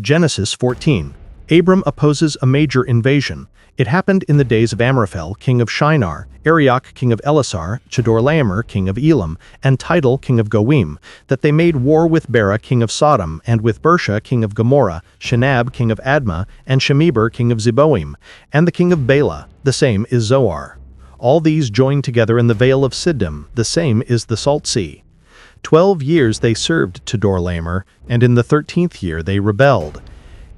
Genesis 14. Abram opposes a major invasion. It happened in the days of Amraphel, king of Shinar, Arioch, king of Elasar, Chedorlaomer, king of Elam, and Tidal, king of Goim, that they made war with Bera, king of Sodom, and with Bersha, king of Gomorrah, Shinab, king of Admah, and Shemeber, king of Zeboim, and the king of Bela, the same is Zoar. All these joined together in the Vale of Siddim, the same is the Salt Sea. 12 years they served Chedorlaomer, and in the 13th year they rebelled.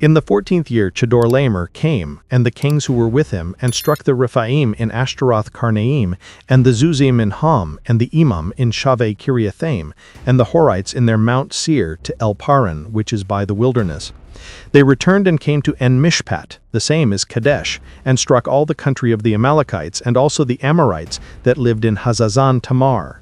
In the 14th year Chedorlaomer came, and the kings who were with him, and struck the Rephaim in Ashtaroth Karnaim, and the Zuzim in Ham, and the Imam in Shaveh Kiriathaim, and the Horites in their Mount Seir to El Paran, which is by the wilderness. They returned and came to En-Mishpat, the same is Kadesh, and struck all the country of the Amalekites, and also the Amorites that lived in Hazazon Tamar.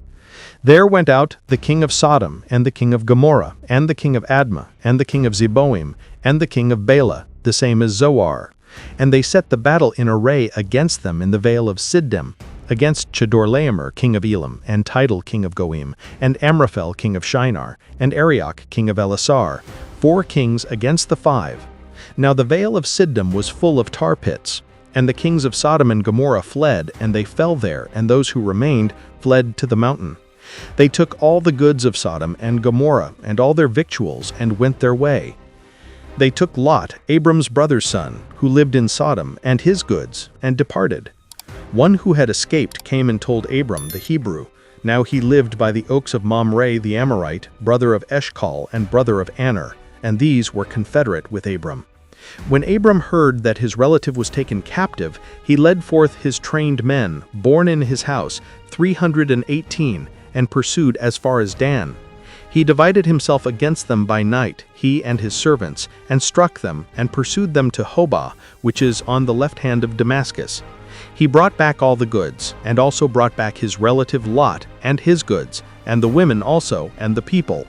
There went out the king of Sodom, and the king of Gomorrah, and the king of Admah, and the king of Zeboim, and the king of Bela, the same as Zoar. And they set the battle in array against them in the Vale of Siddim, against Chedorlaomer, king of Elam, and Tidal, king of Goim, and Amraphel, king of Shinar, and Arioch, king of Elasar, 4 kings against the 5. Now the Vale of Siddim was full of tar pits. And the kings of Sodom and Gomorrah fled, and they fell there, and those who remained fled to the mountain. They took all the goods of Sodom and Gomorrah, and all their victuals, and went their way. They took Lot, Abram's brother's son, who lived in Sodom, and his goods, and departed. One who had escaped came and told Abram, the Hebrew. Now he lived by the oaks of Mamre the Amorite, brother of Eshcol, and brother of Aner, and these were confederate with Abram. When Abram heard that his relative was taken captive, he led forth his trained men, born in his house, 318, and pursued as far as Dan. He divided himself against them by night, he and his servants, and struck them, and pursued them to Hobah, which is on the left hand of Damascus. He brought back all the goods, and also brought back his relative Lot, and his goods, and the women also, and the people.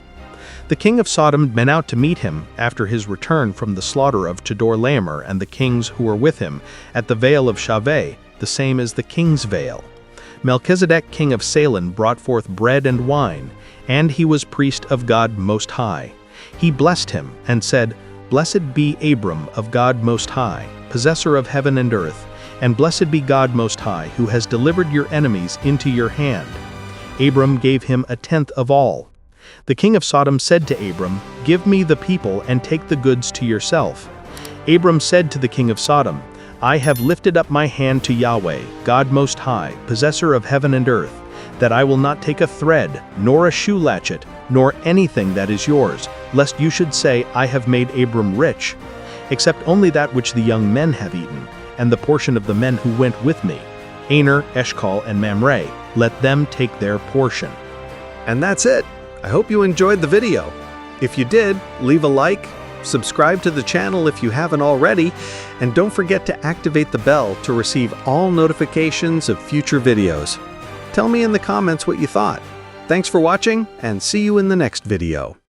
The king of Sodom went out to meet him after his return from the slaughter of Chedorlaomer and the kings who were with him, at the Vale of Shaveh, the same as the king's vale. Melchizedek king of Salem brought forth bread and wine, and he was priest of God Most High. He blessed him, and said, Blessed be Abram of God Most High, possessor of heaven and earth, and blessed be God Most High, who has delivered your enemies into your hand. Abram gave him 1/10 of all. The king of Sodom said to Abram, Give me the people, and take the goods to yourself. Abram said to the king of Sodom, I have lifted up my hand to Yahweh, God Most High, possessor of heaven and earth, that I will not take a thread, nor a shoe latchet, nor anything that is yours, lest you should say, I have made Abram rich, except only that which the young men have eaten, and the portion of the men who went with me, Aner, Eshcol, and Mamre, let them take their portion. And that's it. I hope you enjoyed the video. If you did, leave a like, subscribe to the channel if you haven't already, and don't forget to activate the bell to receive all notifications of future videos. Tell me in the comments what you thought. Thanks for watching, and see you in the next video.